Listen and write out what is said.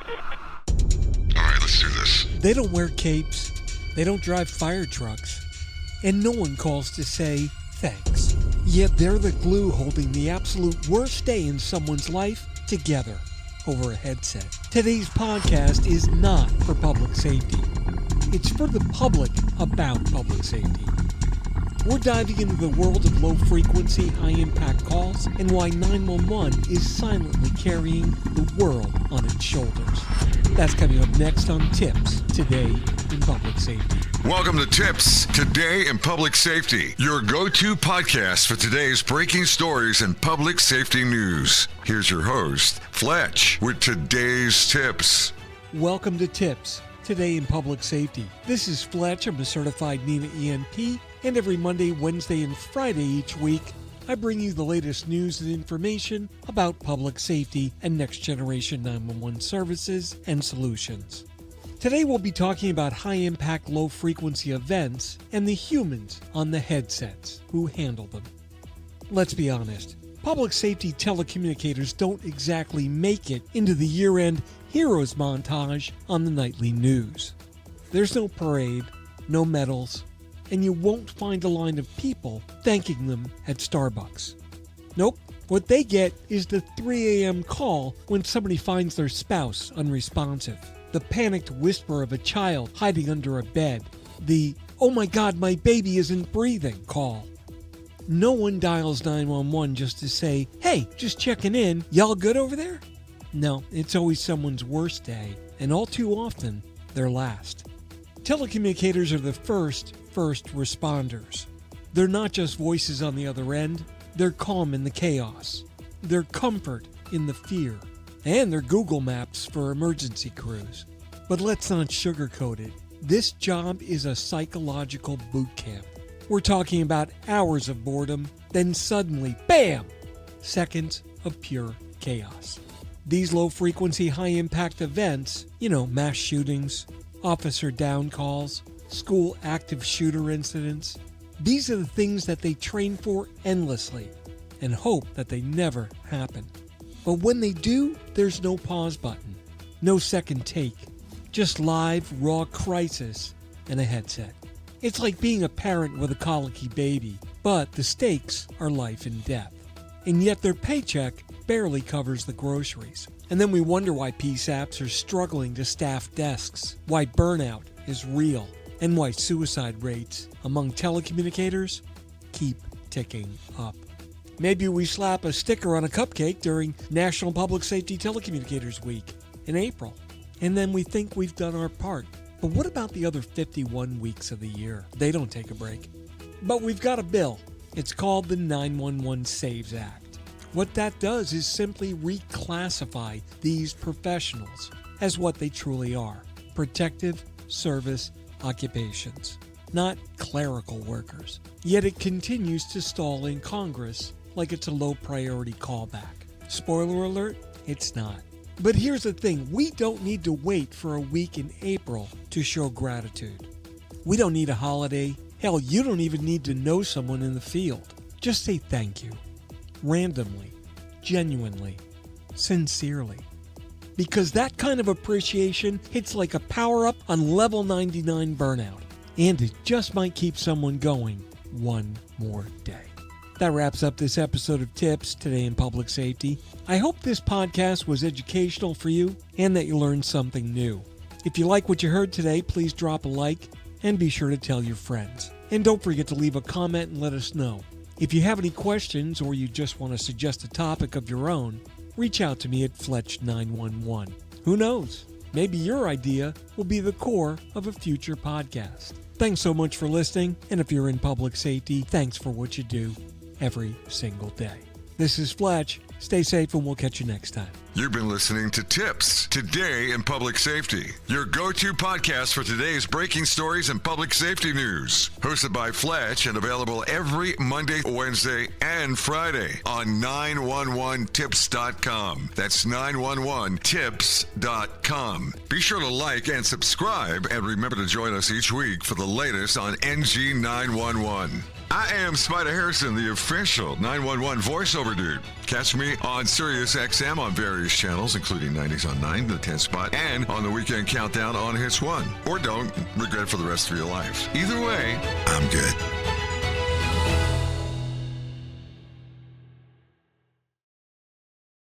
Alright, let's do this. They don't wear capes, they don't drive fire trucks, and no one calls to say thanks. Yet they're the glue holding the absolute worst day in someone's life together over a headset. Today's podcast is not for public safety. It's for the public about public safety. We're diving into the world of low-frequency, high-impact calls and why 911 is silently carrying the world on its shoulders. That's coming up next on TiPS, Today in Public Safety. Welcome to TiPS, Today in Public Safety, your go-to podcast for today's breaking stories and public safety news. Here's your host, Fletch, with today's tips. Welcome to TiPS, Today in Public Safety. This is Fletch. I'm a certified NENA ENP, and every Monday, Wednesday, and Friday each week, I bring you the latest news and information about public safety and next-generation 911 services and solutions. Today we'll be talking about high-impact, low-frequency events and the humans on the headsets who handle them. Let's be honest, public safety telecommunicators don't exactly make it into the year-end heroes montage on the nightly news. There's no parade, no medals, and you won't find a line of people thanking them at Starbucks. Nope, what they get is the 3 a.m. call when somebody finds their spouse unresponsive, the panicked whisper of a child hiding under a bed, the "oh my god, my baby isn't breathing" call. No one dials 911 just to say, "Hey, just checking in, y'all good over there?" No, it's always someone's worst day, and all too often, their last. Telecommunicators are the first responders. They're not just voices on the other end, they're calm in the chaos. They're comfort in the fear. And they're Google Maps for emergency crews. But let's not sugarcoat it. This job is a psychological boot camp. We're talking about hours of boredom, then suddenly, bam! Seconds of pure chaos. These low-frequency, high-impact events, mass shootings, officer down calls, school active shooter incidents, these are the things that they train for endlessly and hope that they never happen. But when they do, there's no pause button, no second take, just live, raw crisis and a headset. It's like being a parent with a colicky baby, but the stakes are life and death. And yet their paycheck barely covers the groceries. And then we wonder why PSAPs are struggling to staff desks, why burnout is real, and why suicide rates among telecommunicators keep ticking up. Maybe we slap a sticker on a cupcake during National Public Safety Telecommunicators Week in April, and then we think we've done our part. But what about the other 51 weeks of the year? They don't take a break. But we've got a bill. It's called the 911 Saves Act. What that does is simply reclassify these professionals as what they truly are: protective service occupations, not clerical workers. Yet it continues to stall in Congress like it's a low-priority callback. Spoiler alert, it's not. But here's the thing, we don't need to wait for a week in April to show gratitude. We don't need a holiday. Hell, you don't even need to know someone in the field. Just say thank you. Randomly, genuinely, sincerely. Because that kind of appreciation hits like a power-up on level 99 burnout. And it just might keep someone going one more day. That wraps up this episode of TiPS, Today in Public Safety. I hope this podcast was educational for you and that you learned something new. If you like what you heard today, please drop a like and be sure to tell your friends. And don't forget to leave a comment and let us know. If you have any questions or you just want to suggest a topic of your own, reach out to me at Fletch911. Who knows? Maybe your idea will be the core of a future podcast. Thanks so much for listening, and if you're in public safety, thanks for what you do every single day. This is Fletch. Stay safe, and we'll catch you next time. You've been listening to TiPS, Today in Public Safety, your go-to podcast for today's breaking stories and public safety news. Hosted by Fletch and available every Monday, Wednesday, and Friday on 911tips.com. That's 911tips.com. Be sure to like and subscribe, and remember to join us each week for the latest on NG 911. I am Spider Harrison, the official 911 voiceover dude. Catch me on Sirius XM on various channels, including 90s on 9, the 10 spot, and on the Weekend Countdown on Hits 1. Or don't, regret it for the rest of your life. Either way, I'm good.